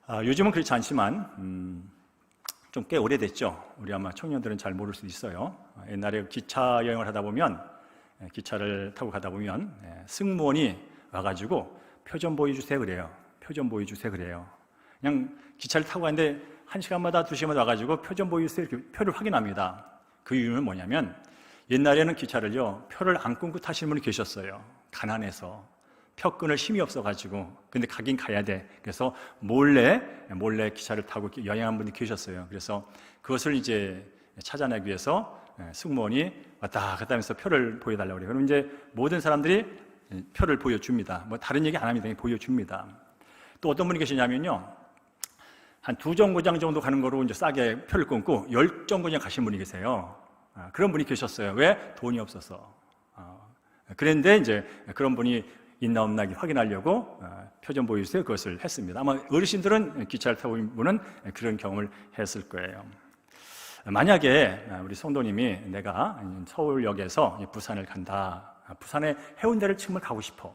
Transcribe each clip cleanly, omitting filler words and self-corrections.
요즘은 그렇지 않지만 좀 꽤 오래됐죠. 우리 아마 청년들은 잘 모를 수도 있어요. 옛날에 기차 여행을 하다 보면, 기차를 타고 가다 보면 승무원이 와가지고 표 좀 보여주세요 그래요. 표 좀 보여주세요 그래요. 그냥 기차를 타고 가는데 1시간마다 2시간마다 와가지고 표 좀 보여주세요 이렇게 표를 확인합니다. 그 이유는 뭐냐면 옛날에는 기차를요 표를 안 끊고 타시는 분이 계셨어요. 가난해서 표 끊을 힘이 없어가지고. 근데 가긴 가야 돼. 그래서 몰래 기차를 타고 여행한 분이 계셨어요. 그래서 그것을 이제 찾아내기 위해서 승무원이 왔다 갔다 하면서 표를 보여달라고 그래요. 그럼 이제 모든 사람들이 표를 보여줍니다. 뭐 다른 얘기 안 합니다. 그냥 보여줍니다. 또 어떤 분이 계시냐면요, 한 2정거장 정도 가는 거로 이제 싸게 표를 끊고 10정거장 가신 분이 계세요. 그런 분이 계셨어요. 왜? 돈이 없어서. 그런데 이제 그런 분이 있나 없나 확인하려고 표 좀 보여주세요 그것을 했습니다. 아마 어르신들은 기차를 타고 있는 분은 그런 경험을 했을 거예요. 만약에 우리 성도님이 내가 서울역에서 부산을 간다, 부산의 해운대를 정말 가고 싶어.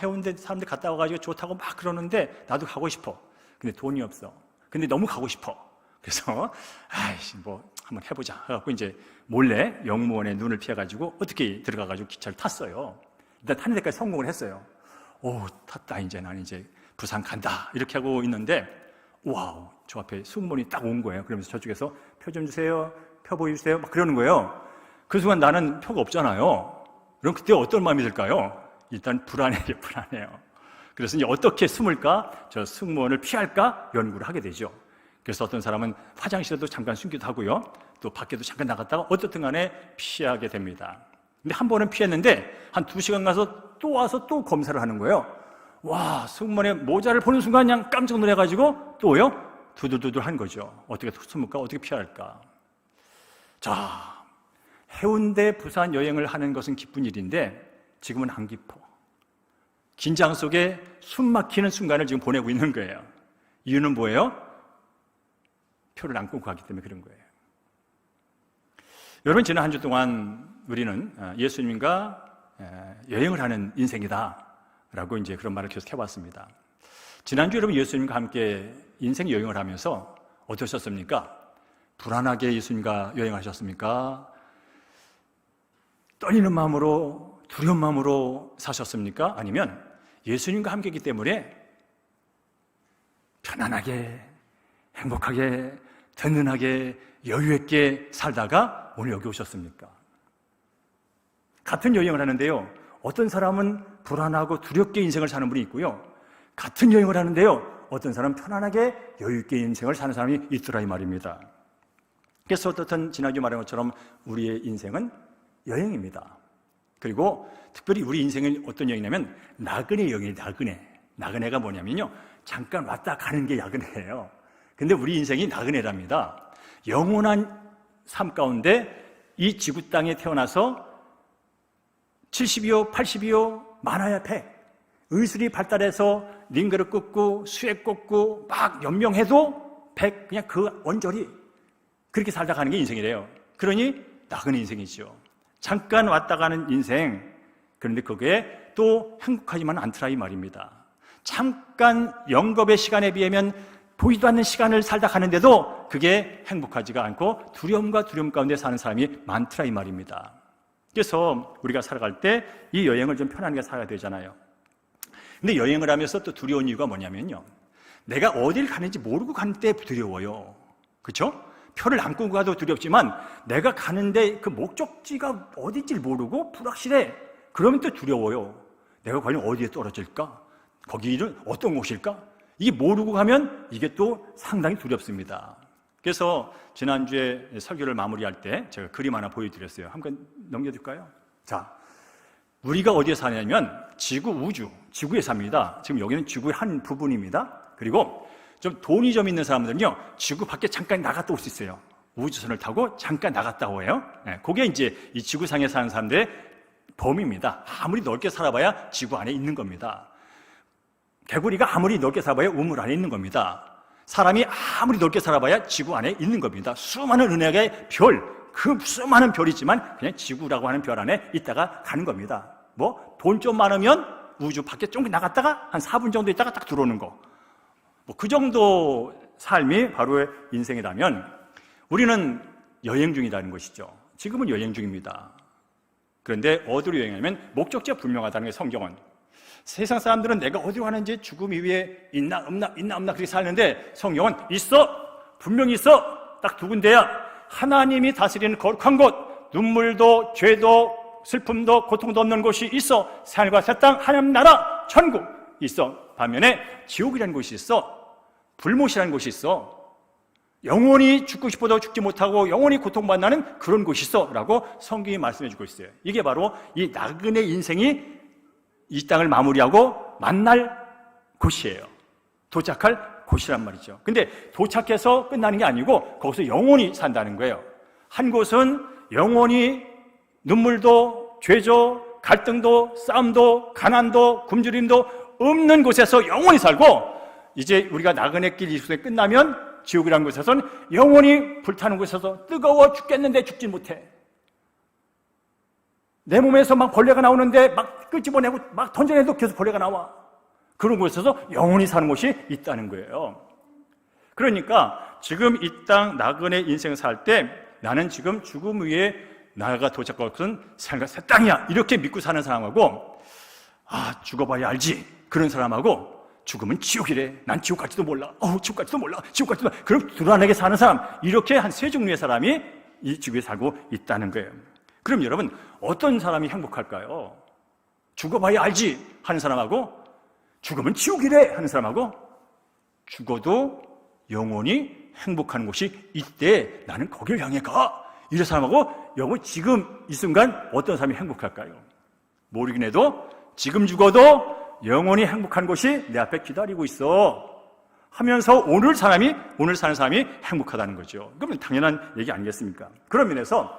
해운대 사람들 갔다 와가지고 좋다고 막 그러는데 나도 가고 싶어. 근데 돈이 없어. 근데 너무 가고 싶어. 그래서 뭐 한번 해보자 해갖고 이제 몰래 영무원의 눈을 피해가지고 어떻게 들어가가지고 기차를 탔어요. 일단 타는 데까지 성공을 했어요. 탔다. 이제 나는 이제 부산 간다. 이렇게 하고 있는데, 와우, 저 앞에 승무원이 딱 온 거예요. 그러면서 저쪽에서 표 좀 주세요. 표 보여주세요. 막 그러는 거예요. 그 순간 나는 표가 없잖아요. 그럼 그때 어떤 마음이 들까요? 일단 불안해요. 그래서 이제 어떻게 숨을까? 저 승무원을 피할까? 연구를 하게 되죠. 그래서 어떤 사람은 화장실에도 잠깐 숨기도 하고요. 또 밖에도 잠깐 나갔다가 어떻든 간에 피하게 됩니다. 근데 한 번은 피했는데 한 2시간 가서 또 와서 또 검사를 하는 거예요. 와, 승무원의 모자를 보는 순간 그냥 깜짝 놀라가지고 또요? 두들두들 한 거죠. 어떻게 숨을까? 어떻게 피할까? 자, 해운대 부산 여행을 하는 것은 기쁜 일인데 지금은 안 기뻐. 긴장 속에 숨 막히는 순간을 지금 보내고 있는 거예요. 이유는 뭐예요? 표를 안 끊고 가기 때문에 그런 거예요. 여러분, 지난 한 주 동안 우리는 예수님과 여행을 하는 인생이다 라고 이제 그런 말을 계속 해왔습니다. 지난주 여러분 예수님과 함께 인생 여행을 하면서 어떠셨습니까? 불안하게 예수님과 여행하셨습니까? 떨리는 마음으로, 두려운 마음으로 사셨습니까? 아니면 예수님과 함께이기 때문에 편안하게, 행복하게, 든든하게, 여유있게 살다가 오늘 여기 오셨습니까? 같은 여행을 하는데요, 어떤 사람은 불안하고 두렵게 인생을 사는 분이 있고요, 같은 여행을 하는데요, 어떤 사람은 편안하게 여유있게 인생을 사는 사람이 있더라 이 말입니다. 그래서 어떻든 지난주 말한 것처럼 우리의 인생은 여행입니다. 그리고 특별히 우리 인생은 어떤 여행이냐면 나그네 여행이에요. 나그네가 뭐냐면요, 잠깐 왔다 가는 게 나그네예요. 근데 우리 인생이 나그네랍니다. 영원한 삶 가운데 이 지구 땅에 태어나서 70이요 80이요 많아야 100, 의술이 발달해서 링거를 꽂고 수액 꽂고 막 연명해도 100, 그냥 그 언저리 그렇게 살다 가는 게 인생이래요. 그러니 나그네 인생이죠. 잠깐 왔다 가는 인생. 그런데 그게 또 행복하지만 않더라 이 말입니다. 잠깐 영겁의 시간에 비하면 보이도 않는 시간을 살다 가는데도 그게 행복하지가 않고 두려움과 두려움 가운데 사는 사람이 많더라 이 말입니다. 그래서 우리가 살아갈 때 이 여행을 좀 편안하게 살아야 되잖아요. 근데 여행을 하면서 또 두려운 이유가 뭐냐면요, 내가 어딜 가는지 모르고 가는 때 두려워요. 그렇죠? 표를 안 끊고 가도 두렵지만 내가 가는데 그 목적지가 어딘지 모르고 불확실해. 그러면 또 두려워요. 내가 과연 어디에 떨어질까? 거기는 어떤 곳일까? 이게 모르고 가면 이게 또 상당히 두렵습니다. 그래서 지난주에 설교를 마무리할 때 제가 그림 하나 보여드렸어요. 한번 넘겨줄까요? 자, 우리가 어디에 사냐면 지구, 우주, 지구에 삽니다. 지금 여기는 지구의 한 부분입니다. 그리고 좀 돈이 좀 있는 사람들은요, 지구 밖에 잠깐 나갔다 올 수 있어요. 우주선을 타고 잠깐 나갔다 오요. 그게 이제 이 지구상에 사는 사람들의 범위입니다. 아무리 넓게 살아봐야 지구 안에 있는 겁니다. 개구리가 아무리 넓게 살아봐야 우물 안에 있는 겁니다. 사람이 아무리 넓게 살아봐야 지구 안에 있는 겁니다. 수많은 은하의 별, 그 수많은 별이지만 그냥 지구라고 하는 별 안에 있다가 가는 겁니다. 뭐 돈 좀 많으면 우주 밖에 좀 나갔다가 한 4분 정도 있다가 딱 들어오는 거. 그 정도 삶이 바로 인생이라면 우리는 여행 중이라는 것이죠. 지금은 여행 중입니다. 그런데 어디로 여행하면 목적지가 분명하다는 게 성경은. 세상 사람들은 내가 어디로 가는지 죽음 이후에 있나 없나 그렇게 사는데 성경은 있어! 분명히 있어! 딱 두 군데야. 하나님이 다스리는 거룩한 곳, 눈물도 죄도 슬픔도 고통도 없는 곳이 있어. 하늘과 새 땅, 하나님 나라, 천국 있어. 반면에 지옥이라는 곳이 있어. 불못이라는 곳이 있어. 영원히 죽고 싶어도 죽지 못하고 영원히 고통받는 그런 곳이 있어 라고 성경이 말씀해 주고 있어요. 이게 바로 이 나그네 인생이 이 땅을 마무리하고 만날 곳이에요. 도착할 곳이란 말이죠. 근데 도착해서 끝나는 게 아니고 거기서 영원히 산다는 거예요. 한 곳은 영원히 눈물도 죄죠, 갈등도, 싸움도, 가난도, 굶주림도 없는 곳에서 영원히 살고, 이제 우리가 나그네 길 이수에 끝나면 지옥이라는 곳에서는 영원히 불타는 곳에서 뜨거워 죽겠는데 죽지 못해. 내 몸에서 막 벌레가 나오는데 막 끄집어내고 막 던져내도 계속 벌레가 나와. 그런 곳에서 영원히 사는 곳이 있다는 거예요. 그러니까 지금 이 땅 나그네 인생을 살 때 나는 지금 죽음 위에 나가 도착할 것은 삶과 새 땅이야 이렇게 믿고 사는 사람하고, 죽어봐야 알지 그런 사람하고, 죽으면 지옥이래, 난 지옥 갈지도 몰라, 지옥 갈지도 몰라, 지옥 갈지도 몰라, 그럼 불안하게 사는 사람, 이렇게 한 세 종류의 사람이 이 지구에 살고 있다는 거예요. 그럼 여러분 어떤 사람이 행복할까요? 죽어봐야 알지 하는 사람하고, 죽으면 지옥이래 하는 사람하고, 죽어도 영원히 행복한 곳이 있대, 나는 거길 향해 가, 이런 사람하고 여러분 지금 이 순간 어떤 사람이 행복할까요? 모르긴 해도 지금 죽어도 영원히 행복한 곳이 내 앞에 기다리고 있어 하면서 오늘 사는 사람이 행복하다는 거죠. 그러면 당연한 얘기 아니겠습니까? 그런 면에서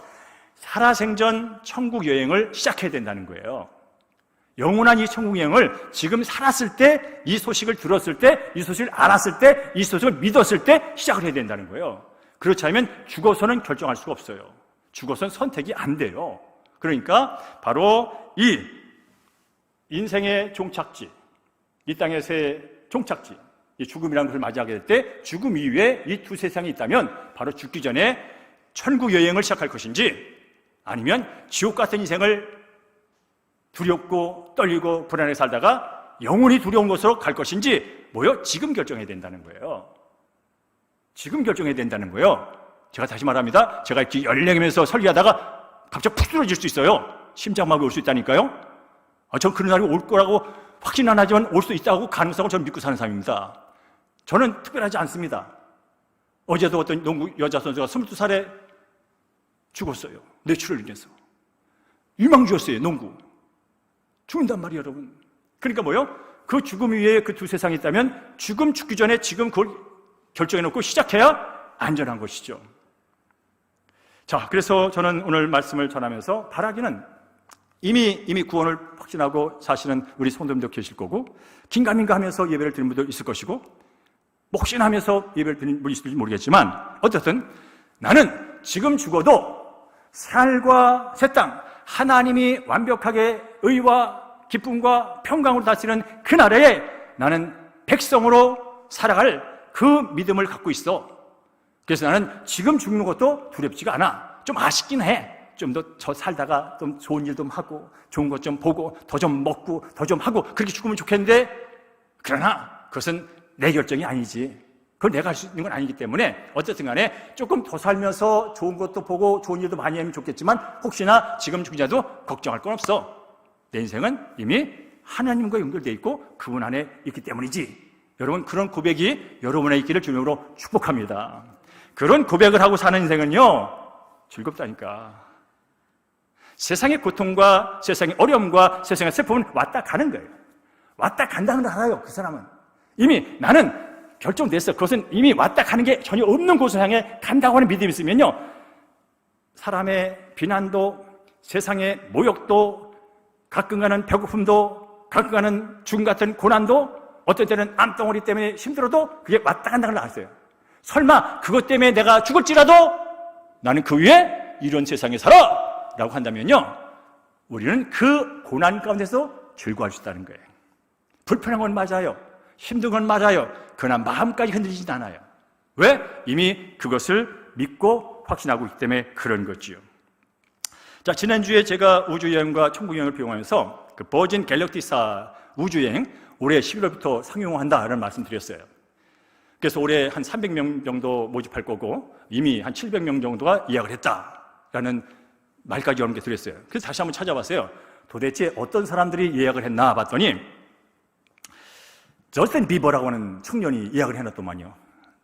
살아생전 천국 여행을 시작해야 된다는 거예요. 영원한 이 천국 여행을 지금 살았을 때, 이 소식을 들었을 때, 이 소식을 알았을 때, 이 소식을 믿었을 때 시작을 해야 된다는 거예요. 그렇지 않으면 죽어서는 결정할 수가 없어요. 죽어서는 선택이 안 돼요. 그러니까 바로 이 인생의 종착지, 이 땅에서의 종착지, 이 죽음이라는 것을 맞이하게 될 때 죽음 이후에 이 두 세상이 있다면 바로 죽기 전에 천국 여행을 시작할 것인지, 아니면 지옥 같은 인생을 두렵고 떨리고 불안하게 살다가 영원히 두려운 곳으로 갈 것인지 지금 결정해야 된다는 거예요. 지금 결정해야 된다는 거예요. 제가 다시 말합니다. 제가 이렇게 열랭이면서 설교하다가 갑자기 푹 쓰러질 수 있어요. 심장마비 올 수 있다니까요. 전 그런 날이 올 거라고 확신 안 하지만 올 수 있다고 가능성을 저는 믿고 사는 사람입니다. 저는 특별하지 않습니다. 어제도 어떤 농구 여자 선수가 22살에 죽었어요. 뇌출혈을 인해서. 유망주였어요, 농구. 죽는단 말이에요, 여러분. 그러니까 그 죽음 위에 그 두 세상이 있다면 죽기 전에 지금 그걸 결정해놓고 시작해야 안전한 것이죠. 자, 그래서 저는 오늘 말씀을 전하면서 바라기는 이미 구원을 확신하고 사시는 우리 성도님도 계실 거고, 긴가민가 하면서 예배를 드리는 분도 있을 것이고, 혹시나 하면서 예배를 드리는 분이 있을지 모르겠지만, 어쨌든 나는 지금 죽어도 살과 새 땅, 하나님이 완벽하게 의와 기쁨과 평강으로 다스리는 그 나라에 나는 백성으로 살아갈 그 믿음을 갖고 있어. 그래서 나는 지금 죽는 것도 두렵지가 않아. 좀 아쉽긴 해. 좀 더 살다가 좀 좋은 일 좀 하고, 좋은 것 좀 보고, 더 좀 먹고, 더 좀 하고, 그렇게 죽으면 좋겠는데, 그러나 그것은 내 결정이 아니지. 그건 내가 할 수 있는 건 아니기 때문에 어쨌든 간에 조금 더 살면서 좋은 것도 보고 좋은 일도 많이 하면 좋겠지만, 혹시나 지금 죽자도 걱정할 건 없어. 내 인생은 이미 하나님과 연결되어 있고 그분 안에 있기 때문이지. 여러분, 그런 고백이 여러분의 있기를 주님으로 축복합니다. 그런 고백을 하고 사는 인생은요, 즐겁다니까. 세상의 고통과 세상의 어려움과 세상의 슬픔은 왔다 가는 거예요. 왔다 간다는 걸 알아요, 그 사람은. 이미 나는 결정됐어. 그것은 이미 왔다 가는 게 전혀 없는 곳을 향해 간다고 하는 믿음이 있으면요, 사람의 비난도, 세상의 모욕도, 가끔 가는 배고픔도, 가끔 가는 죽음 같은 고난도, 어떨 때는 암덩어리 때문에 힘들어도 그게 왔다 간다는 걸 알았어요. 설마 그것 때문에 내가 죽을지라도 나는 그 위에 이런 세상에 살아! 라고 한다면요, 우리는 그 고난 가운데서 즐거워할 수 있다는 거예요. 불편한 건 맞아요. 힘든 건 맞아요. 그러나 마음까지 흔들리진 않아요. 왜? 이미 그것을 믿고 확신하고 있기 때문에 그런 거지요. 자, 지난주에 제가 우주여행과 천국여행을 비용하면서 그 버진 갤럭티사 우주여행 올해 11월부터 상용한다라는 말씀 드렸어요. 그래서 올해 한 300명 정도 모집할 거고 이미 한 700명 정도가 예약을 했다라는 말까지 여러분께 드렸어요. 그래서 다시 한번 찾아봤어요. 도대체 어떤 사람들이 예약을 했나 봤더니 저스틴 비버라고 하는 청년이 예약을 해놨더만요.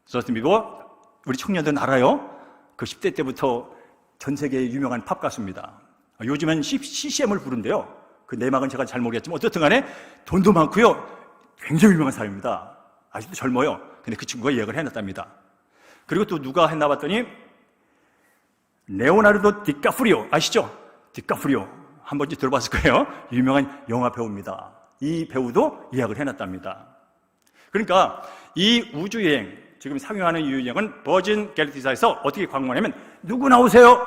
저스틴 비버 우리 청년들은 알아요? 그 10대 때부터 전 세계의 유명한 팝 가수입니다. 요즘엔 CCM을 부른대요. 그 내막은 제가 잘 모르겠지만 어쨌든 간에 돈도 많고요. 굉장히 유명한 사람입니다. 아직도 젊어요. 근데 그 친구가 예약을 해놨답니다. 그리고 또 누가 했나 봤더니 레오나르도 디카프리오 아시죠? 디카프리오 한 번쯤 들어봤을 거예요. 유명한 영화 배우입니다. 이 배우도 예약을 해놨답니다. 그러니까 이 우주여행 지금 상영하는 유여행은 버진 갤럭티사에서 어떻게 광고하냐면 누구나 오세요.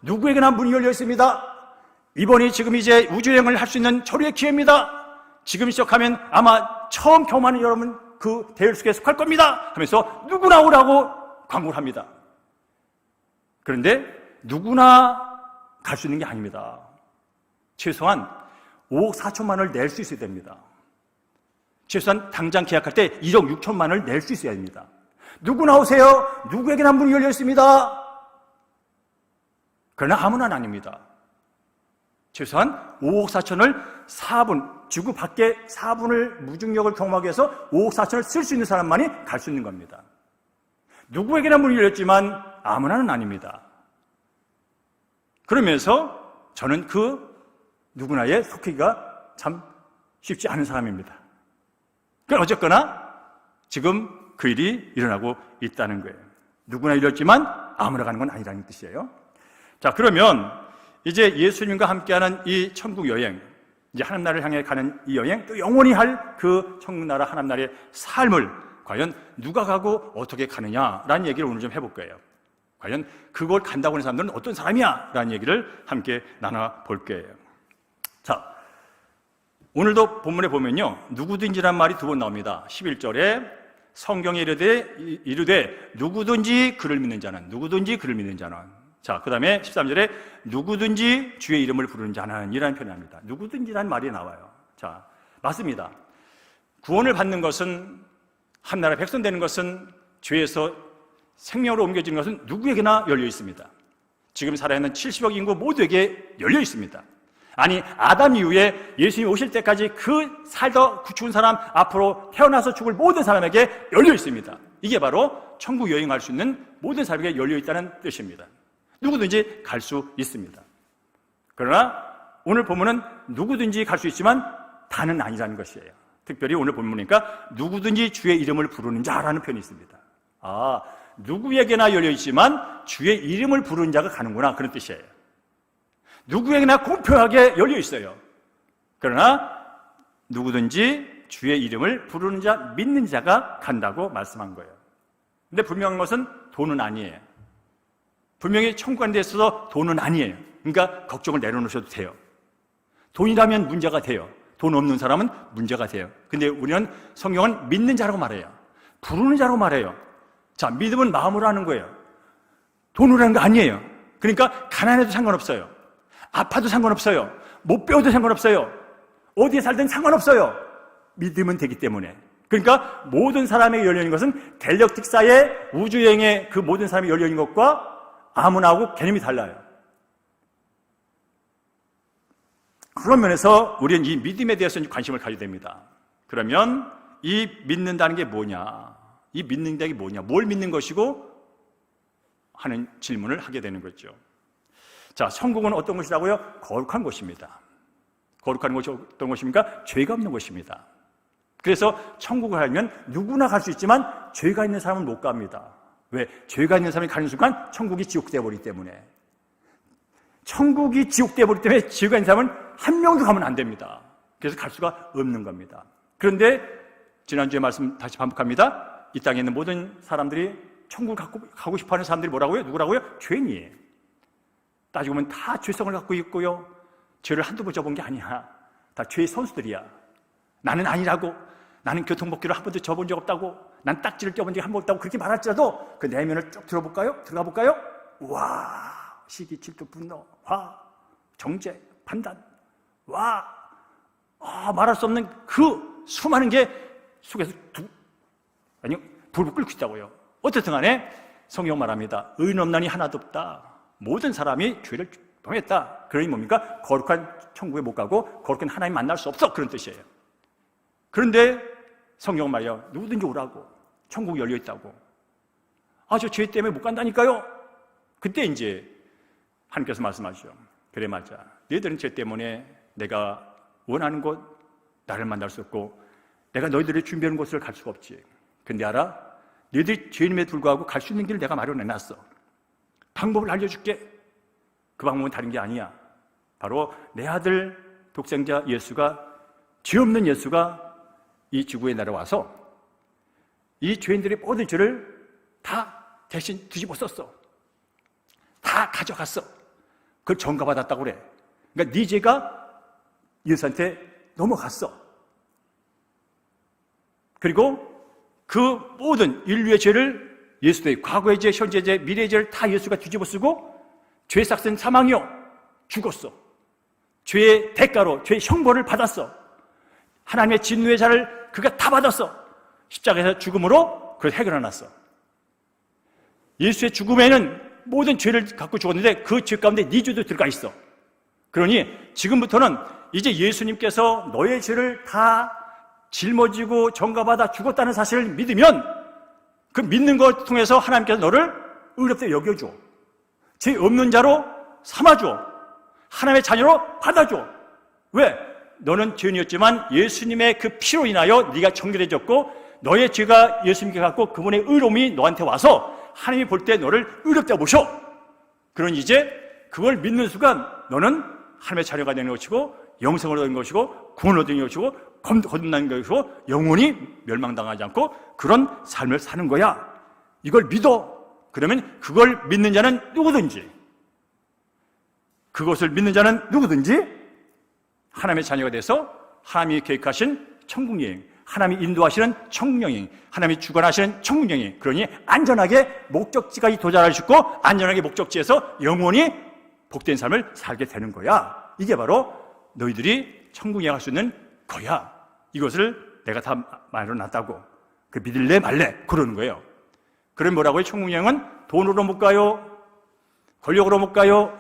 누구에게나 문이 열려 있습니다. 이번이 지금 이제 우주여행을 할 수 있는 절호의 기회입니다. 지금 시작하면 아마 처음 경험하는 여러분 그 대열 속에 속할 겁니다 하면서 누구나 오라고 광고를 합니다. 그런데 누구나 갈 수 있는 게 아닙니다. 최소한 5억 4천만 원을 낼 수 있어야 됩니다. 최소한 당장 계약할 때 1억 6천만 원을 낼 수 있어야 됩니다. 누구나 오세요. 누구에게나 문이 열려 있습니다. 그러나 아무나 아닙니다. 최소한 5억 4천을 4분, 지구 밖에 4분을 무중력을 경험하기 위해서 5억 4천을 쓸 수 있는 사람만이 갈 수 있는 겁니다. 누구에게나 문이 열렸지만 아무나는 아닙니다. 그러면서 저는 그 누구나에 속히기가 참 쉽지 않은 사람입니다. 그러니까 어쨌거나 지금 그 일이 일어나고 있다는 거예요. 누구나 열렸지만 아무나 가는 건 아니라는 뜻이에요. 자, 그러면 이제 예수님과 함께하는 이 천국 여행, 이제 하나님나라를 향해 가는 이 여행, 또 영원히 할 그 천국나라 하나님나라의 삶을 과연 누가 가고 어떻게 가느냐라는 얘기를 오늘 좀 해볼 거예요. 과연 그걸 간다고 하는 사람들은 어떤 사람이야? 라는 얘기를 함께 나눠볼 거예요. 자, 오늘도 본문에 보면요, 누구든지란 말이 두 번 나옵니다. 11절에 성경에 이르되 누구든지 그를 믿는 자는, 누구든지 그를 믿는 자는. 자, 그 다음에 13절에 누구든지 주의 이름을 부르는 자는 이라는 표현을 합니다. 누구든지라는 말이 나와요. 자, 맞습니다. 구원을 받는 것은, 한나라 백성 되는 것은, 죄에서 생명으로 옮겨지는 것은 누구에게나 열려 있습니다. 지금 살아있는 70억 인구 모두에게 열려 있습니다. 아니, 아담 이후에 예수님이 오실 때까지 그 살다 죽은 사람, 앞으로 태어나서 죽을 모든 사람에게 열려 있습니다. 이게 바로 천국 여행할 수 있는 모든 사람에게 열려 있다는 뜻입니다. 누구든지 갈 수 있습니다. 그러나 오늘 본문은 누구든지 갈 수 있지만 다는 아니라는 것이에요. 특별히 오늘 본문이니까 누구든지 주의 이름을 부르는 자라는 표현이 있습니다. 아, 누구에게나 열려 있지만 주의 이름을 부르는 자가 가는구나, 그런 뜻이에요. 누구에게나 공평하게 열려 있어요. 그러나 누구든지 주의 이름을 부르는 자, 믿는 자가 간다고 말씀한 거예요. 근데 분명한 것은 돈은 아니에요. 분명히 천국 가는 데 있어서 돈은 아니에요. 그러니까 걱정을 내려놓으셔도 돼요. 돈이라면 문제가 돼요. 돈 없는 사람은 문제가 돼요. 근데 우리는 성경은 믿는 자라고 말해요. 부르는 자라고 말해요. 자, 믿음은 마음으로 하는 거예요. 돈으로 하는 거 아니에요. 그러니까 가난해도 상관없어요. 아파도 상관없어요. 못 배워도 상관없어요. 어디에 살든 상관없어요. 믿으면 되기 때문에. 그러니까 모든 사람에게 열려있는 것은 갤럭틱사의 우주여행에 그 모든 사람이 열려있는 것과 아무나하고 개념이 달라요. 그런 면에서 우리는 이 믿음에 대해서 관심을 가져야 됩니다. 그러면 이 믿는다는 게 뭐냐? 이 믿는다는 게 뭐냐? 뭘 믿는 것이고? 하는 질문을 하게 되는 거죠. 자, 천국은 어떤 곳이라고요? 거룩한 곳입니다. 거룩한 곳이 어떤 곳입니까? 죄가 없는 곳입니다. 그래서 천국을 가려면 누구나 갈 수 있지만 죄가 있는 사람은 못 갑니다. 왜? 죄가 있는 사람이 가는 순간 천국이 지옥되어 버리기 때문에. 천국이 지옥되어 버리기 때문에 죄가 있는 사람은 한 명도 가면 안 됩니다. 그래서 갈 수가 없는 겁니다. 그런데 지난주에 말씀 다시 반복합니다. 이 땅에 있는 모든 사람들이 천국을 가고 싶어하는 사람들이 뭐라고요? 누구라고요? 죄인이에요. 따지고 보면 다 죄성을 갖고 있고요. 죄를 한두 번 져본 게 아니야. 다 죄의 선수들이야. 나는 아니라고. 나는 교통법규를 한 번도 져본 적 없다고, 난 딱지를 껴본 적이 한 번 없다고 그렇게 말할지라도 그 내면을 쭉 들어가 볼까요? 와, 시기, 질투, 분노, 화, 정죄, 판단, 와, 말할 수 없는 그 수많은 게 속에서 불을 끓고 있다고요. 어쨌든 간에 성경 말합니다. 의인 없나니 하나도 없다. 모든 사람이 죄를 범했다. 그러니 뭡니까? 거룩한 천국에 못 가고 거룩한 하나님 만날 수 없어. 그런 뜻이에요. 그런데 성경 말이야, 누구든지 오라고, 천국이 열려 있다고. 저 죄 때문에 못 간다니까요. 그때 이제 하나님께서 말씀하시죠. 그래, 맞아. 너희들은 죄 때문에 내가 원하는 곳 나를 만날 수 없고 내가 너희들이 준비하는 곳을 갈 수가 없지. 근데 알아? 너희들이 죄인임에 불구하고 갈 수 있는 길을 내가 마련해놨어. 방법을 알려줄게. 그 방법은 다른 게 아니야. 바로 내 아들 독생자 예수가, 죄 없는 예수가 이 지구에 내려와서 이 죄인들의 모든 죄를 다 대신 뒤집어 썼어. 다 가져갔어. 그걸 전가받았다고 그래. 그러니까 네 죄가 예수한테 넘어갔어. 그리고 그 모든 인류의 죄를, 예수의 과거의 죄, 현재의 죄, 미래의 죄를 다 예수가 뒤집어 쓰고 죄 삭은 사망이요, 죽었어. 죄의 대가로 죄의 형벌을 받았어. 하나님의 진노의 자를 그가 다 받았어. 십자가에서 죽음으로 그걸 해결해놨어. 예수의 죽음에는 모든 죄를 갖고 죽었는데 그 죄 가운데 네 죄도 들어가 있어. 그러니 지금부터는 이제 예수님께서 너의 죄를 다 짊어지고 전가받아 죽었다는 사실을 믿으면 그 믿는 것 통해서 하나님께서 너를 의롭게 여겨줘. 죄 없는 자로 삼아줘. 하나님의 자녀로 받아줘. 왜? 너는 죄인이었지만 예수님의 그 피로 인하여 네가 정결해졌고 너의 죄가 예수님께 갖고 그분의 의로움이 너한테 와서 하나님이 볼 때 너를 의롭다고 보셔. 그러니 이제 그걸 믿는 순간 너는 하나님의 자녀가 되는 것이고 영생을 얻는 것이고 구원을 얻는 것이고 거듭나는 것이고 영원히 멸망당하지 않고 그런 삶을 사는 거야. 이걸 믿어. 그러면 그걸 믿는 자는 누구든지, 그것을 믿는 자는 누구든지 하나님의 자녀가 돼서 하나님이 계획하신 천국 여행, 하나님이 인도하시는 천국 여행, 하나님이 주관하시는 천국 여행, 그러니 안전하게 목적지까지 도달할 수 있고 안전하게 목적지에서 영원히 복된 삶을 살게 되는 거야. 이게 바로 너희들이 천국 여행할 수 있는 거야. 이것을 내가 다 말해놨다고. 그 믿을래 말래 그러는 거예요. 그럼 뭐라고요? 천국 여행은 돈으로 못 가요, 권력으로 못 가요,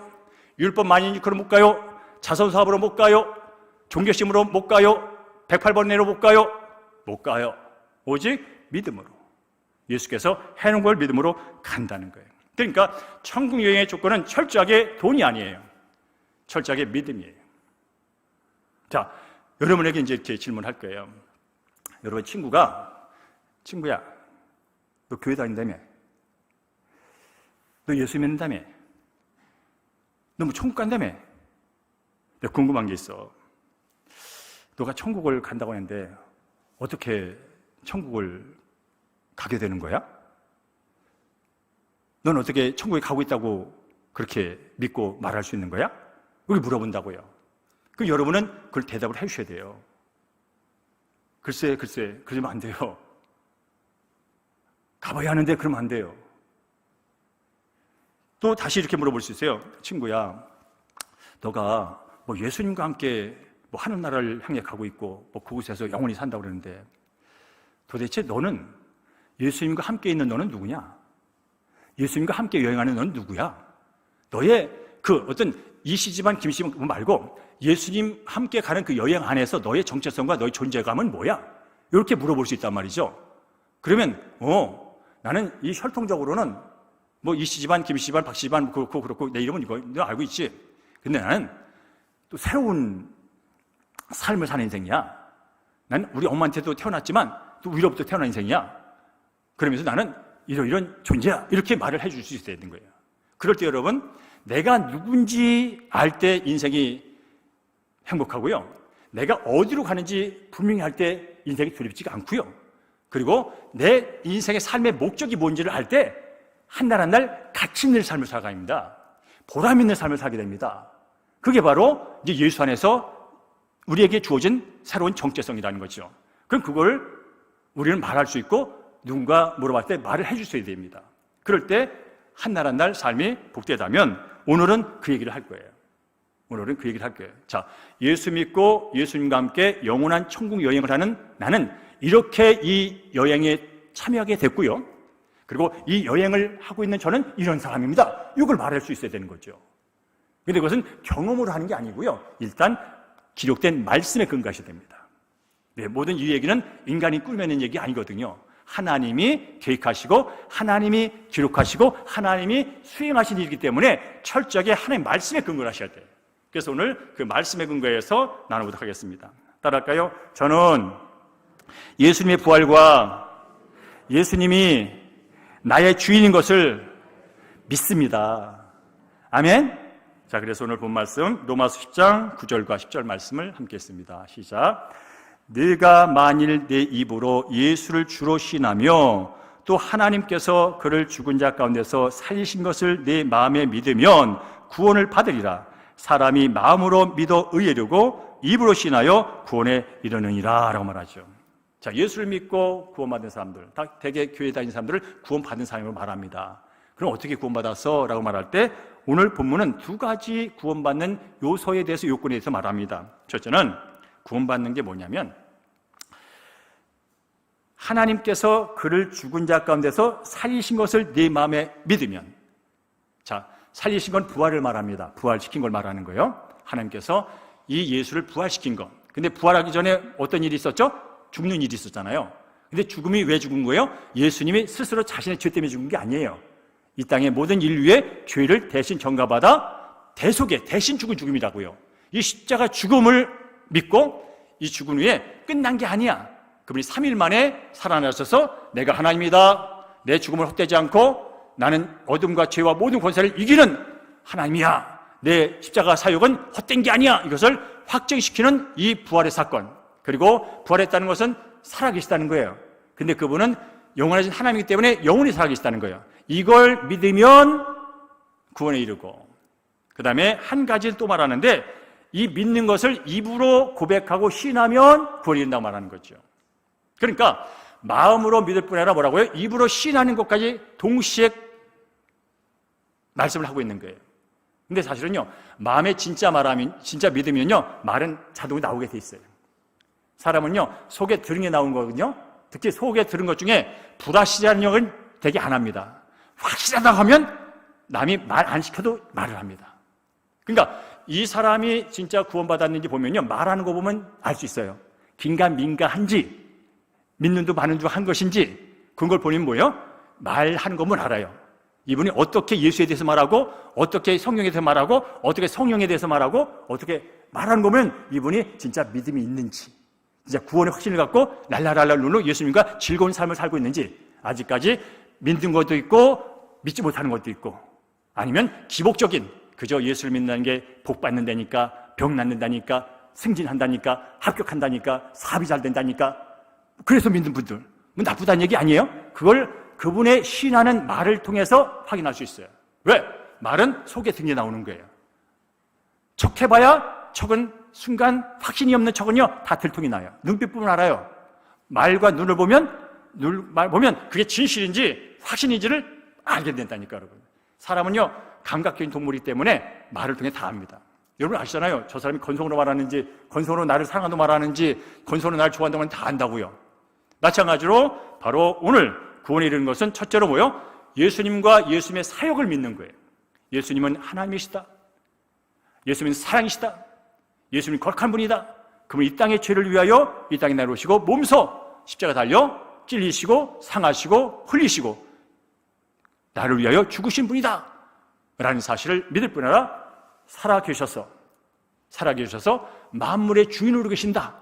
율법 만인이크로 못 가요, 자선사업으로 못 가요, 종교심으로 못 가요, 108번 내로 못 가요. 못 가요. 오직 믿음으로, 예수께서 해놓은 걸 믿음으로 간다는 거예요. 그러니까 천국 여행의 조건은 철저하게 돈이 아니에요. 철저하게 믿음이에요. 자, 여러분에게 이제 이렇게 질문할 거예요. 여러분 친구야, 너 교회 다닌다며? 너 예수 믿는다며? 너 뭐 천국 간다며? 내가 궁금한 게 있어. 너가 천국을 간다고 하는데 어떻게 천국을 가게 되는 거야? 넌 어떻게 천국에 가고 있다고 그렇게 믿고 말할 수 있는 거야? 그걸 물어본다고요. 그럼 여러분은 그걸 대답을 해주셔야 돼요. 글쎄, 그러면 안 돼요. 가봐야 하는데 그러면 안 돼요. 또 다시 이렇게 물어볼 수 있어요. 친구야, 너가 뭐 예수님과 함께 뭐 하는 나라를 향해 가고 있고 뭐 그곳에서 영원히 산다고 그러는데 도대체 너는, 예수님과 함께 있는 너는 누구냐? 예수님과 함께 여행하는 너는 누구야? 너의 그 어떤 이씨집안 김씨집 말고 예수님 함께 가는 그 여행 안에서 너의 정체성과 너의 존재감은 뭐야? 이렇게 물어볼 수 있단 말이죠. 그러면 나는 이 혈통적으로는 뭐 이씨집안 김씨집안 박씨집안 그렇고 내 이름은 이거 너 알고 있지? 근데 나는 또 새로운 삶을 사는 인생이야. 난 우리 엄마한테도 태어났지만 또 위로부터 태어난 인생이야. 그러면서 나는 이런 존재야. 이렇게 말을 해줄 수 있어야 되는 거예요. 그럴 때 여러분, 내가 누군지 알 때 인생이 행복하고요. 내가 어디로 가는지 분명히 할 때 인생이 두렵지가 않고요. 그리고 내 인생의 삶의 목적이 뭔지를 알 때 한 날 한 날 가치 있는 삶을 살아가야 합니다. 보람 있는 삶을 살게 됩니다. 그게 바로 이제 예수 안에서 우리에게 주어진 새로운 정체성이라는 거죠. 그럼 그걸 우리는 말할 수 있고 누군가 물어봤을 때 말을 해줄 수 있어야 됩니다. 그럴 때 한날 한날 삶이 복되다면 오늘은 그 얘기를 할 거예요. 오늘은 그 얘기를 할 거예요. 자, 예수 믿고 예수님과 함께 영원한 천국 여행을 하는 나는 이렇게 이 여행에 참여하게 됐고요. 그리고 이 여행을 하고 있는 저는 이런 사람입니다. 이걸 말할 수 있어야 되는 거죠. 그런데 그것은 경험으로 하는 게 아니고요. 일단 기록된 말씀에 근거하셔야 됩니다. 네, 모든 이 얘기는 인간이 꾸며낸 얘기 아니거든요. 하나님이 계획하시고 하나님이 기록하시고 하나님이 수행하신 일이기 때문에 철저하게 하나님의 말씀에 근거를 하셔야 돼요. 그래서 오늘 그 말씀에 근거해서 나눠보도록 하겠습니다. 따라할까요? 저는 예수님의 부활과 예수님이 나의 주인인 것을 믿습니다. 아멘? 자, 그래서 오늘 본 말씀 로마서 10장 9절과 10절 말씀을 함께 했습니다. 시작. 네가 만일 내 입으로 예수를 주로 신하며 또 하나님께서 그를 죽은 자 가운데서 살리신 것을 내 마음에 믿으면 구원을 받으리라. 사람이 마음으로 믿어 의에르고 입으로 신하여 구원에 이르느니라 라고 말하죠. 자, 예수를 믿고 구원받은 사람들, 대개 교회 다니는 사람들을 구원받은 사람으로 말합니다. 그럼 어떻게 구원받았어? 라고 말할 때 오늘 본문은 두 가지 구원받는 요소에 대해서, 요건에 대해서 말합니다. 첫째는 구원받는 게 뭐냐면 하나님께서 그를 죽은 자 가운데서 살리신 것을 네 마음에 믿으면, 자, 살리신 건 부활을 말합니다. 부활시킨 걸 말하는 거예요. 하나님께서 이 예수를 부활시킨 것. 근데 부활하기 전에 어떤 일이 있었죠? 죽는 일이 있었잖아요. 근데 죽음이 왜 죽은 거예요? 예수님이 스스로 자신의 죄 때문에 죽은 게 아니에요. 이 땅의 모든 인류의 죄를 대신 전가받아 대속에 대신 죽은 죽음이라고요. 이 십자가 죽음을 믿고 이 죽은 후에 끝난 게 아니야. 그분이 3일 만에 살아나셔서 내가 하나님이다, 내 죽음을 헛되지 않고 나는 어둠과 죄와 모든 권세를 이기는 하나님이야, 내 십자가 사역은 헛된 게 아니야, 이것을 확증시키는 이 부활의 사건. 그리고 부활했다는 것은 살아계시다는 거예요. 근데 그분은 영원하신 하나님이기 때문에 영원히 살아계시다는 거예요. 이걸 믿으면 구원에 이르고, 그 다음에 한 가지를 또 말하는데 이 믿는 것을 입으로 고백하고 신하면 구원에 이른다고 말하는 거죠. 그러니까 마음으로 믿을 뿐 아니라 뭐라고요? 입으로 신하는 것까지 동시에 말씀을 하고 있는 거예요. 근데 사실은요, 마음에 진짜 말하면, 진짜 믿으면요, 말은 자동으로 나오게 돼 있어요. 사람은요, 속에 들은 게 나온 거거든요. 특히 속에 들은 것 중에 불확실한 영은 되게 안 합니다. 확실하다고 하면 남이 말 안 시켜도 말을 합니다. 그러니까 이 사람이 진짜 구원받았는지 보면요, 말하는 거 보면 알 수 있어요. 긴가민가한지, 믿는 둥 마는 둥 한 것인지, 그런 걸 보면 뭐예요? 말하는 거면 알아요. 이분이 어떻게 예수에 대해서 말하고, 어떻게 성령에 대해서 말하고, 어떻게 성령에 대해서 말하고, 어떻게 말하는 거면 이분이 진짜 믿음이 있는지, 진짜 구원의 확신을 갖고 랄랄랄랄 누르 예수님과 즐거운 삶을 살고 있는지, 아직까지 믿는 것도 있고 믿지 못하는 것도 있고, 아니면 기복적인, 그저 예수를 믿는 게 복 받는다니까, 병 낫는다니까, 승진한다니까, 합격한다니까, 사업이 잘 된다니까, 그래서 믿는 분들, 뭐 나쁘다는 얘기 아니에요? 그걸 그분의 신하는 말을 통해서 확인할 수 있어요. 왜? 말은 속에 등에 나오는 거예요. 척해봐야 척은 순간 확신이 없는 척은요 다 들통이 나요. 눈빛 보면 알아요. 말과 눈을 보면, 말 보면 그게 진실인지 확신인지를 알게 된다니까. 여러분, 사람은요 감각적인 동물이기 때문에 말을 통해 다 압니다. 여러분 아시잖아요. 저 사람이 건성으로 말하는지, 건성으로 나를 사랑한다고 말하는지, 건성으로 나를 좋아한다고 다 안다고요. 마찬가지로 바로 오늘 구원에 이르는 것은 첫째로 뭐요? 예수님과 예수님의 사역을 믿는 거예요. 예수님은 하나님이시다, 예수님은 사랑이시다, 예수님은 거룩한 분이다, 그분 이 땅의 죄를 위하여 이 땅에 나오시고 몸소 십자가 달려 찔리시고 상하시고 흘리시고 나를 위하여 죽으신 분이다 라는 사실을 믿을 뿐 아니라 살아계셔서 만물의 주인으로 계신다.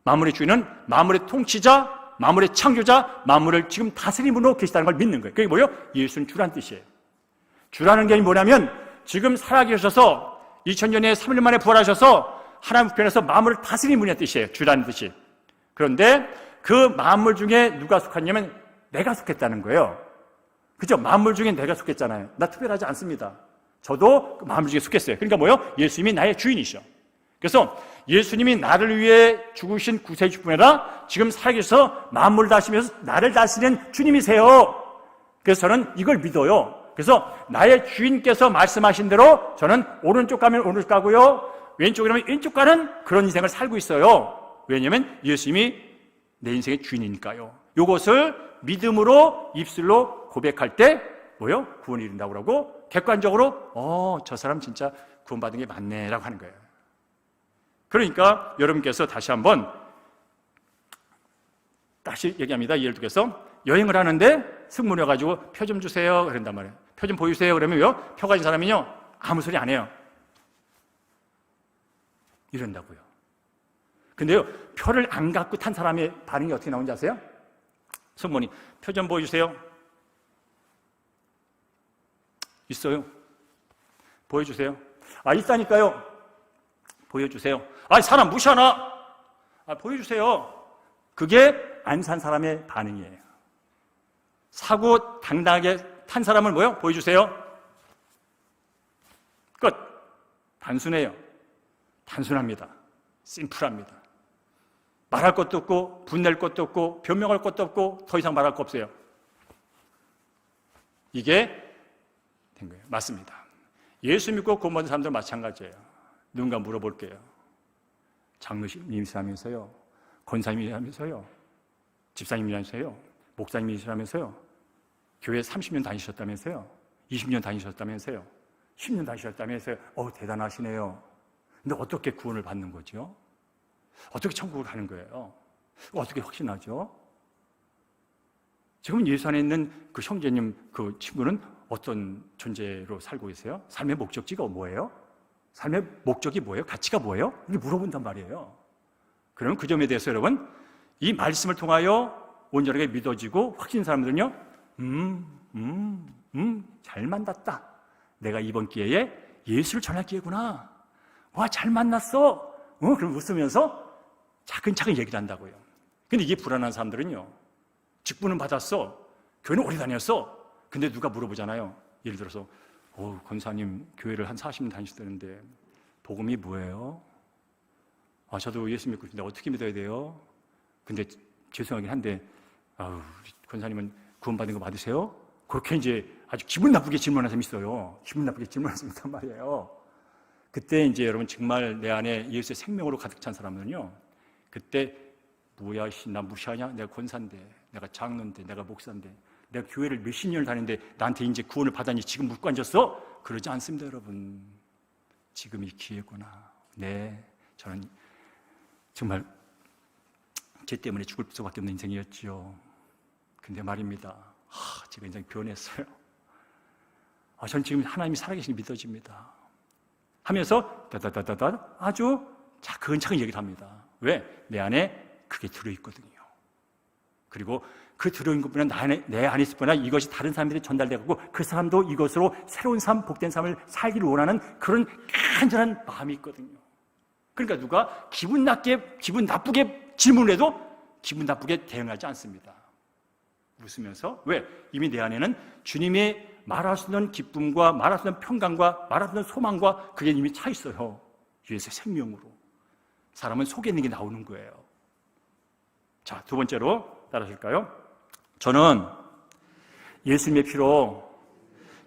만물의 주인은 만물의 통치자, 만물의 창조자, 만물을 지금 다스림으로 계시다는 걸 믿는 거예요. 그게 뭐예요? 예수는 주란 뜻이에요. 주라는 게 뭐냐면 지금 살아계셔서 2000년에 3일 만에 부활하셔서 하나님 우편에서 만물을 다스리는 분의 뜻이에요. 주라는 뜻이. 그런데 그 만물 중에 누가 속하냐면 내가 속했다는 거예요. 그죠? 만물 중에 내가 속했잖아요. 나 특별하지 않습니다. 저도 그 만물 중에 속했어요. 그러니까 뭐예요? 예수님이 나의 주인이셔. 그래서 예수님이 나를 위해 죽으신 구세주뿐 아니라 지금 살아계셔서 만물을 다스리면서 나를 다스리는 주님이세요. 그래서 저는 이걸 믿어요. 그래서 나의 주인께서 말씀하신 대로 저는 오른쪽 가면 오른쪽 가고요, 왼쪽에 가면 왼쪽 가는 그런 인생을 살고 있어요. 왜냐하면 예수님이 내 인생의 주인이니까요. 이것을 믿음으로 입술로 고백할 때 뭐요? 구원이 이룬다고 그러고, 객관적으로 저 사람 진짜 구원받은 게 맞네 라고 하는 거예요. 그러니까 여러분께서 다시 한번 다시 얘기합니다. 예를 들어서 여행을 하는데 승무원이 와가지고 표 좀 주세요 그런단 말이에요. 표 좀 보여주세요 그러면요, 표 가진 사람은요 아무 소리 안 해요. 이런다고요. 근데요, 표를 안 갖고 탄 사람의 반응이 어떻게 나오는지 아세요? 승무원이 표 좀 보여주세요. 있어요. 보여주세요. 있다니까요. 보여주세요. 사람 무시하나? 보여주세요. 그게 안 산 사람의 반응이에요. 사고 당당하게 탄 사람을 뭐요? 보여주세요. 끝. 단순해요. 단순합니다. 심플합니다. 말할 것도 없고 분낼 것도 없고 변명할 것도 없고 더 이상 말할 거 없어요. 이게 된 거예요. 맞습니다. 예수 믿고 구원받은 사람들 마찬가지예요. 누군가 물어볼게요. 장로님이시라면서요, 권사님이시라면서요, 집사님이라면서요, 목사님이시라면서요, 교회 30년 다니셨다면서요, 20년 다니셨다면서요, 10년 다니셨다면서요. 대단하시네요. 근데 어떻게 구원을 받는 거죠? 어떻게 천국을 가는 거예요? 어떻게 확신하죠? 지금 예수 안에 있는 그 형제님, 그 친구는 어떤 존재로 살고 계세요? 삶의 목적지가 뭐예요? 삶의 목적이 뭐예요? 가치가 뭐예요? 이렇게 물어본단 말이에요. 그러면 그 점에 대해서 여러분, 이 말씀을 통하여 온전하게 믿어지고 확신 사람들은요, 잘 만났다. 내가 이번 기회에 예수를 전할 기회구나. 와, 잘 만났어. 그럼 웃으면서 차근차근 얘기를 한다고요. 근데 이게 불안한 사람들은요, 직분은 받았어. 교회는 오래 다녔어. 근데 누가 물어보잖아요. 예를 들어서, 권사님 교회를 한 40년 다니시다는데 복음이 뭐예요? 저도 예수 믿고 있는데 어떻게 믿어야 돼요? 근데 죄송하긴 한데, 권사님은 구원받은 거 맞으세요? 그렇게 이제 아주 기분 나쁘게 질문하는 사람이 있어요. 기분 나쁘게 질문하는 사람이 있단 말이에요. 그때 이제 여러분 정말 내 안에 예수의 생명으로 가득 찬 사람은요, 그때 뭐야, 나 무시하냐? 내가 권사인데, 내가 장로인데, 내가 목사인데, 내가 교회를 몇십 년을 다니는데 나한테 이제 구원을 받았니? 지금 묻고 앉았어? 그러지 않습니다, 여러분. 지금이 기회구나. 네, 저는 정말 죄 때문에 죽을 수밖에 없는 인생이었지요. 근데 말입니다, 제가 인생이 변했어요. 저는 지금 하나님이 살아계신 게 믿어집니다 하면서 다다다다다 아주 차근차근 얘기를 합니다. 왜? 내 안에 그게 들어있거든요. 그리고 그 들어있는 것뿐만 내 안에 있을 뿐만 아니라 이것이 다른 사람들이 전달되고 그 사람도 이것으로 새로운 삶, 복된 삶을 살기를 원하는 그런 간절한 마음이 있거든요. 그러니까 누가 기분 나쁘게 질문을 해도 기분 나쁘게 대응하지 않습니다. 웃으면서. 왜? 이미 내 안에는 주님의 말할 수 있는 기쁨과 말할 수 있는 평강과 말할 수 있는 소망과 그게 이미 차 있어요. 예수의 생명으로. 사람은 속에 있는 게 나오는 거예요. 자, 두 번째로 따라하실까요? 저는 예수님의 피로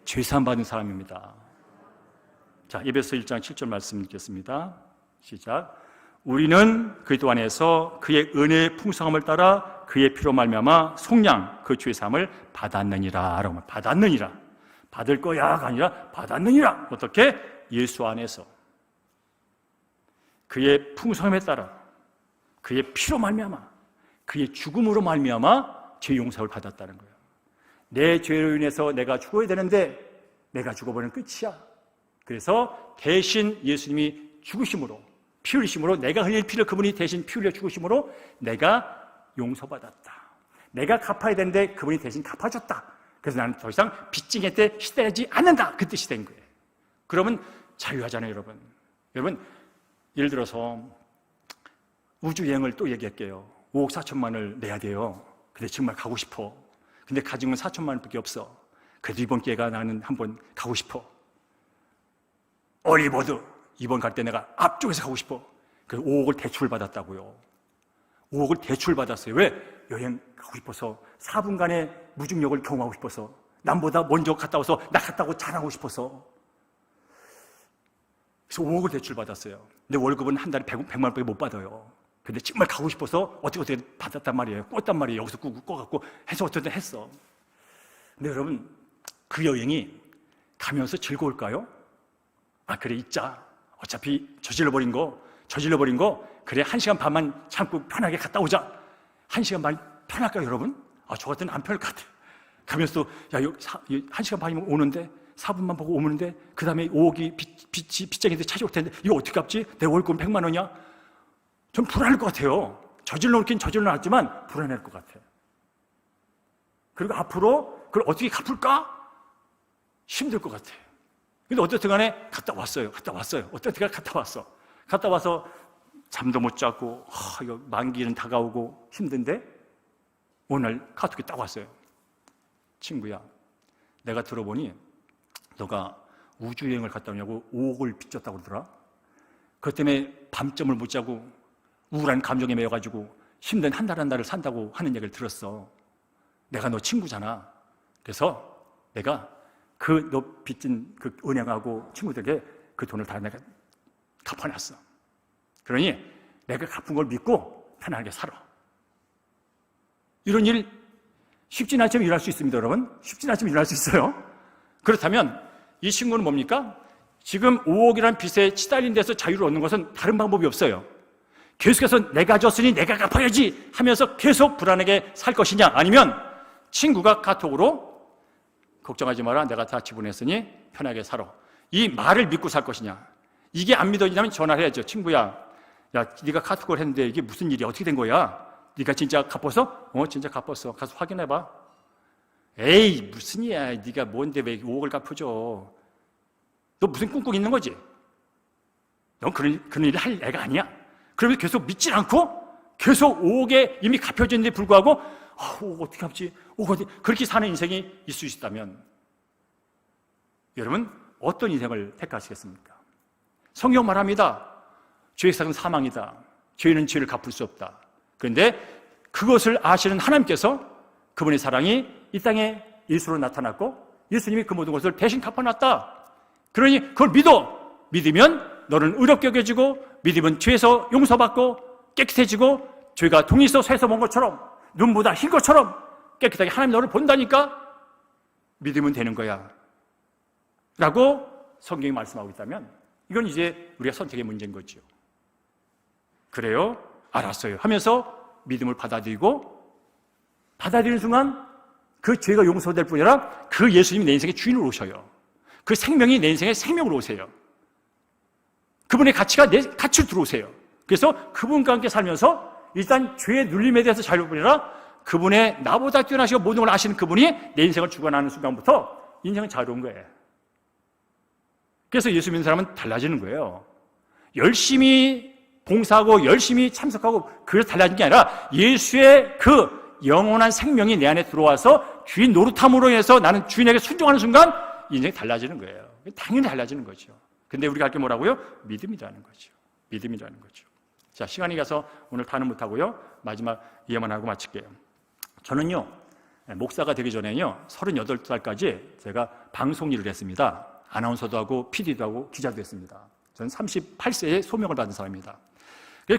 죄사함 받은 사람입니다. 자, 에베소 1장 7절 말씀 읽겠습니다. 시작. 우리는 그리스도 안에서 그의 은혜의 풍성함을 따라 그의 피로 말미암아 속량 그 죄사함을 받았느니라. 라고 받았느니라. 받을 거야가 아니라 받았느니라. 어떻게? 예수 안에서 그의 풍성함에 따라 그의 피로 말미암아 그의 죽음으로 말미암아 죄 용서를 받았다는 거예요. 내 죄로 인해서 내가 죽어야 되는데 내가 죽어버리면 끝이야. 그래서 대신 예수님이 죽으심으로, 피 흘리심으로, 내가 흘릴 피를 그분이 대신 피 흘려 죽으심으로 내가 용서받았다. 내가 갚아야 되는데 그분이 대신 갚아줬다. 그래서 나는 더 이상 빚쟁이 때 시달리지 않는다. 그 뜻이 된 거예요. 그러면 자유하잖아요, 여러분. 여러분, 예를 들어서 우주여행을 또 얘기할게요. 5억 4천만을 내야 돼요. 근데 정말 가고 싶어. 근데 가진 건 4천만 원밖에 없어. 그래도 이번 기회가 나는 한번 가고 싶어. 얼리버드 이번 갈 때 내가 앞쪽에서 가고 싶어. 그 5억을 대출을 받았다고요. 5억을 대출을 받았어요. 왜? 여행 가고 싶어서, 4분간의 무중력을 경험하고 싶어서, 남보다 먼저 갔다 와서 나 갔다고 자랑하고 싶어서. 그래서 5억을 대출 받았어요. 근데 월급은 한 달에 100만 원밖에 못 받아요. 근데 정말 가고 싶어서 어떻게 받았단 말이에요. 꿨단 말이에요. 여기서 꿔갖고 해서 어쨌든 했어. 근데 여러분, 그 여행이 가면서 즐거울까요? 아, 그래, 있자. 어차피 저질러버린 거, 그래, 1시간 반만 참고 편하게 갔다 오자. 1시간 반 편할까요, 여러분? 아, 저 같으면 안 편할 것 같아요. 가면서, 야, 1시간 반이면 오는데, 4분만 보고 오는데, 그 다음에 5억이 빚쟁이들 찾아올 텐데, 이거 어떻게 갚지? 내 월급은 100만 원이야? 전 불안할 것 같아요. 저질러 놓긴 저질러 놨지만, 불안할 것 같아요. 그리고 앞으로 그걸 어떻게 갚을까? 힘들 것 같아요. 근데 어쨌든 간에 갔다 왔어요. 어떻게 갔다 왔어. 갔다 와서 잠도 못 자고, 이거 만기는 다가오고 힘든데, 오늘 카톡이 딱 왔어요. 친구야, 내가 들어보니 너가 우주여행을 갔다 오냐고 5억을 빚졌다고 그러더라. 그것 때문에 밤잠을 못 자고 우울한 감정에 매여가지고 힘든 한 달 한 달을 산다고 하는 얘기를 들었어. 내가 너 친구잖아. 그래서 내가 그 너 빚진 그 은행하고 친구들에게 그 돈을 다 내가 갚아놨어. 그러니 내가 갚은 걸 믿고 편하게 살아. 이런 일 쉽진 않지만 일어날 수 있습니다, 여러분. 쉽진 않지만 일어날 수 있어요. 그렇다면 이 친구는 뭡니까? 지금 5억이라는 빚에 치달린 데서 자유를 얻는 것은 다른 방법이 없어요. 계속해서 내가 졌으니 내가 갚아야지 하면서 계속 불안하게 살 것이냐, 아니면 친구가 카톡으로 걱정하지 마라, 내가 다 지불했으니 편하게 살아, 이 말을 믿고 살 것이냐. 이게 안 믿어지냐면 전화를 해야죠. 친구야, 야, 네가 카톡을 했는데 이게 무슨 일이야? 어떻게 된 거야? 네가 진짜 갚았어? 진짜 갚았어. 가서 확인해봐. 에이, 무슨 일이야? 네가 뭔데 왜 5억을 갚아줘? 너 무슨 꿍꿍 있는 거지? 넌 그런 일을 할 애가 아니야. 그러면서 계속 믿질 않고 계속 5억에 이미 갚혀졌는데 불구하고 5억 어떻게 갚지? 5억 어떻게, 그렇게 사는 인생이 있을 수 있다면 여러분, 어떤 인생을 택하시겠습니까? 성경 말합니다. 죄의 삭은 사망이다. 죄는 죄를 갚을 수 없다. 그런데 그것을 아시는 하나님께서 그분의 사랑이 이 땅에 예수로 나타났고 예수님이 그 모든 것을 대신 갚아놨다. 그러니 그걸 믿으면 너는 의롭게 여겨지고, 믿으면 죄에서 용서받고 깨끗해지고, 죄가 동에서 쇠서 먼 것처럼, 눈보다 흰 것처럼 깨끗하게 하나님 너를 본다니까 믿으면 되는 거야 라고 성경이 말씀하고 있다면, 이건 이제 우리가 선택의 문제인 거죠. 그래요? 알았어요 하면서 믿음을 받아들이는 순간 그 죄가 용서될 뿐 아니라 그 예수님이 내 인생의 주인으로 오셔요. 그 생명이 내 인생의 생명으로 오세요. 그분의 가치가 내 가치로 들어오세요. 그래서 그분과 함께 살면서 일단 죄의 눌림에 대해서 자유를 뿐이라 그분의 나보다 뛰어나시고 모든 걸 아시는 그분이 내 인생을 주관하는 순간부터 인생은 자유로운 거예요. 그래서 예수 믿는 사람은 달라지는 거예요. 열심히 봉사하고 열심히 참석하고 그래서 달라진 게 아니라 예수의 그 영원한 생명이 내 안에 들어와서 주인 노릇함으로 해서 나는 주인에게 순종하는 순간 인생이 달라지는 거예요. 당연히 달라지는 거죠. 근데 우리가 할 게 뭐라고요? 믿음이라는 거죠. 믿음이라는 거죠. 자, 시간이 가서 오늘 다는 못하고요. 마지막 이해만 하고 마칠게요. 저는요, 목사가 되기 전에요, 38살까지 제가 방송 일을 했습니다. 아나운서도 하고, PD도 하고, 기자도 했습니다. 저는 38세에 소명을 받은 사람입니다.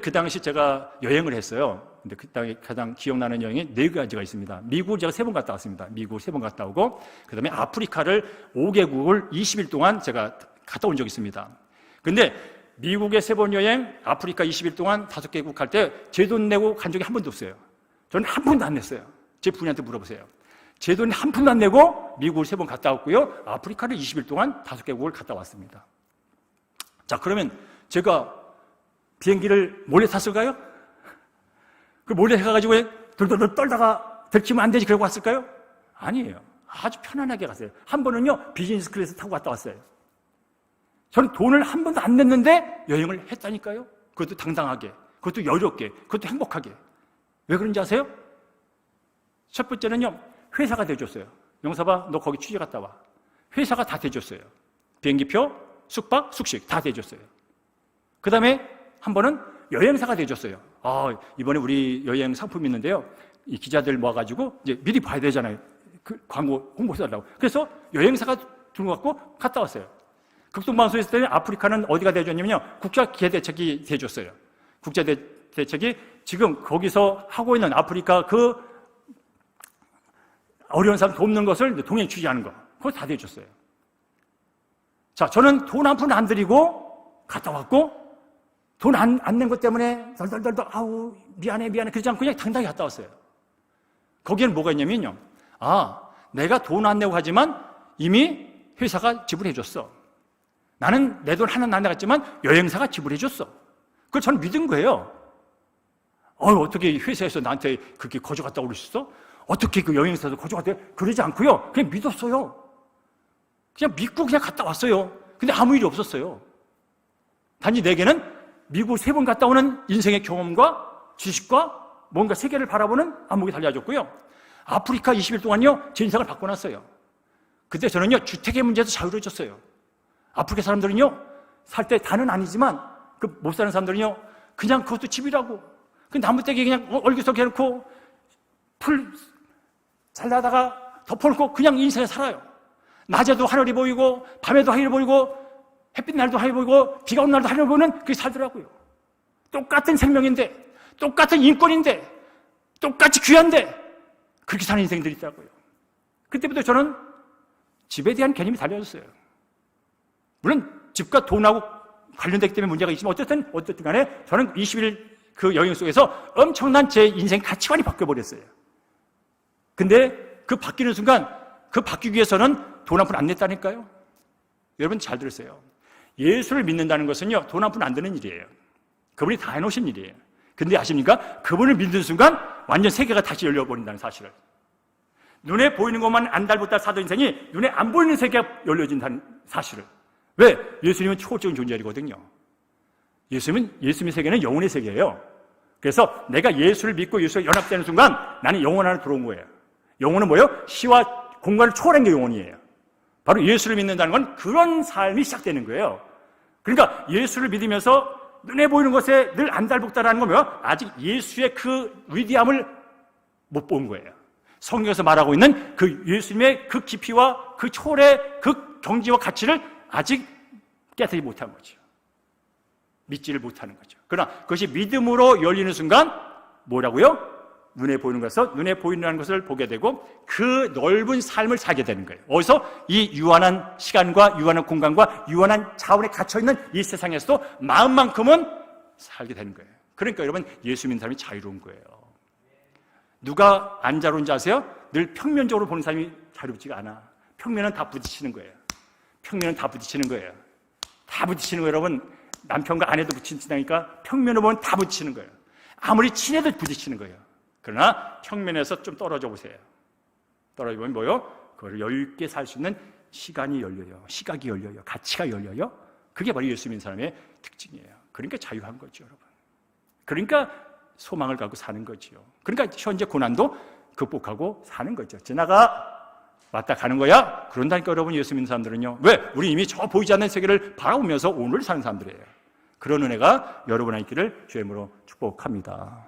그 당시 제가 여행을 했어요. 근데 그 당시 가장 기억나는 여행이 4가지가 있습니다. 미국을 제가 3번 갔다 왔습니다. 미국을 3번 갔다 오고, 그 다음에 아프리카를 5개국을 20일 동안 제가 갔다 온 적이 있습니다. 근데 미국의 3번 여행, 아프리카 20일 동안 5개국 갈 때 제 돈 내고 간 적이 한 번도 없어요. 저는 한 푼도 안 냈어요. 제 부인한테 물어보세요. 제 돈 한 푼도 안 내고 미국을 3번 갔다 왔고요. 아프리카를 20일 동안 5개국을 갔다 왔습니다. 자, 그러면 제가 비행기를 몰래 탔을까요? 그 몰래 해가지고 돌돌돌 떨다가 들키면 안 되지 그러고 왔을까요? 아니에요. 아주 편안하게 갔어요. 한 번은요, 비즈니스 클래스 타고 갔다 왔어요. 저는 돈을 한 번도 안 냈는데 여행을 했다니까요. 그것도 당당하게, 그것도 여유롭게, 그것도 행복하게. 왜 그런지 아세요? 첫 번째는요, 회사가 대줬어요. 영사봐, 너 거기 취재 갔다 와. 회사가 다 대줬어요. 비행기표, 숙박, 숙식 다 대줬어요. 그 다음에 한 번은 여행사가 되어줬어요. 이번에 우리 여행 상품이 있는데요. 이 기자들 모아가지고 이제 미리 봐야 되잖아요. 그 광고 홍보해달라고. 그래서 여행사가 들어갖고 갔다 왔어요. 극동방송에 있을 때는 아프리카는 어디가 되어줬냐면요. 국가기회대책이 되어줬어요. 국제대책이 지금 거기서 하고 있는 아프리카 그 어려운 사람 돕는 것을 동행 취재하는 거. 그거 다 되어줬어요. 자, 저는 돈 한 푼 안 들이고 갔다 왔고, 돈 안 낸 것 때문에 덜덜덜덜, 미안해. 그러지 않고 그냥 당당히 갔다 왔어요. 거기에는 뭐가 있냐면요. 내가 돈 안 내고 하지만 이미 회사가 지불해줬어. 나는 내 돈 하나는 안 나갔지만 여행사가 지불해줬어. 그걸 저는 믿은 거예요. 어떻게 회사에서 나한테 그렇게 거저 갔다 오를 수 있어? 어떻게 그 여행사에서 거저 갔다 그러지 않고요. 그냥 믿었어요. 그냥 믿고 그냥 갔다 왔어요. 근데 아무 일이 없었어요. 단지 내게는 미국 3번 갔다 오는 인생의 경험과 지식과 뭔가 세계를 바라보는 안목이 달려졌고요. 아프리카 20일 동안요, 제 인생을 바꿔놨어요. 그때 저는요, 주택의 문제에서 자유로워졌어요. 아프리카 사람들은요, 살 때 다는 아니지만, 못 사는 사람들은요, 그냥 그것도 집이라고. 그 나무떼기 그냥 얼기석게 해놓고, 풀 잘라다가 덮어놓고 그냥 인생에 살아요. 낮에도 하늘이 보이고, 밤에도 하늘이 보이고, 햇빛 날도 하늘이 보이고, 비가 오는 날도 하늘이 보이는 그렇게 살더라고요. 똑같은 생명인데, 똑같은 인권인데, 똑같이 귀한데, 그렇게 사는 인생들이 있더라고요. 그때부터 저는 집에 대한 개념이 달라졌어요. 물론 집과 돈하고 관련되기 때문에 문제가 있지만 어쨌든 간에 저는 20일 그 여행 속에서 엄청난 제 인생 가치관이 바뀌어버렸어요. 근데 그 바뀌는 순간 그 바뀌기 위해서는 돈 한 푼 안 냈다니까요. 여러분 잘 들으세요. 예수를 믿는다는 것은요, 돈 한 푼 안 드는 일이에요. 그분이 다 해놓으신 일이에요. 근데 아십니까? 그분을 믿는 순간 완전 세계가 다시 열려버린다는 사실을. 눈에 보이는 것만 안달붙다 사던 인생이 눈에 안 보이는 세계가 열려진다는 사실을. 왜? 예수님은 초월적인 존재이거든요. 예수님의 세계는 영혼의 세계예요. 그래서 내가 예수를 믿고 예수와 연합되는 순간 나는 영혼 안에 들어온 거예요. 영혼은 뭐예요? 시와 공간을 초월한 게 영혼이에요. 바로 예수를 믿는다는 건 그런 삶이 시작되는 거예요. 그러니까 예수를 믿으면서 눈에 보이는 것에 늘 안달복달하는 건 뭐예요? 아직 예수의 그 위대함을 못 본 거예요. 성경에서 말하고 있는 그 예수님의 그 깊이와 그 초월의 그 경지와 가치를 아직 깨닫지 못한 거죠. 믿지를 못하는 거죠. 그러나 그것이 믿음으로 열리는 순간 뭐라고요? 눈에 보이는 것에서 눈에 보이는 것을 보게 되고 그 넓은 삶을 살게 되는 거예요. 어디서? 이 유한한 시간과 유한한 공간과 유한한 자원에 갇혀있는 이 세상에서도 마음만큼은 살게 되는 거예요. 그러니까 여러분, 예수 믿는 사람이 자유로운 거예요. 누가 안 자유로운지 아세요? 늘 평면적으로 보는 사람이 자유롭지가 않아. 평면은 다 부딪히는 거예요. 평면은 다 부딪히는 거예요. 다 부딪히는 거예요, 여러분. 남편과 아내도 부딪히니까 평면을 보면 다 부딪히는 거예요. 아무리 친해도 부딪히는 거예요. 그러나 평면에서 좀 떨어져 보세요. 떨어져 보면 뭐요? 그걸 여유 있게 살 수 있는 시간이 열려요. 시각이 열려요. 가치가 열려요. 그게 바로 예수 믿는 사람의 특징이에요. 그러니까 자유한 거죠, 여러분. 그러니까 소망을 갖고 사는 거지요. 그러니까 현재 고난도 극복하고 사는 거죠. 지나가 왔다 가는 거야? 그런다니까 여러분, 예수 믿는 사람들은요. 왜? 우리 이미 저 보이지 않는 세계를 바라보면서 오늘 사는 사람들이에요. 그런 은혜가 여러분 안에 있기를 주의 이름으로 축복합니다.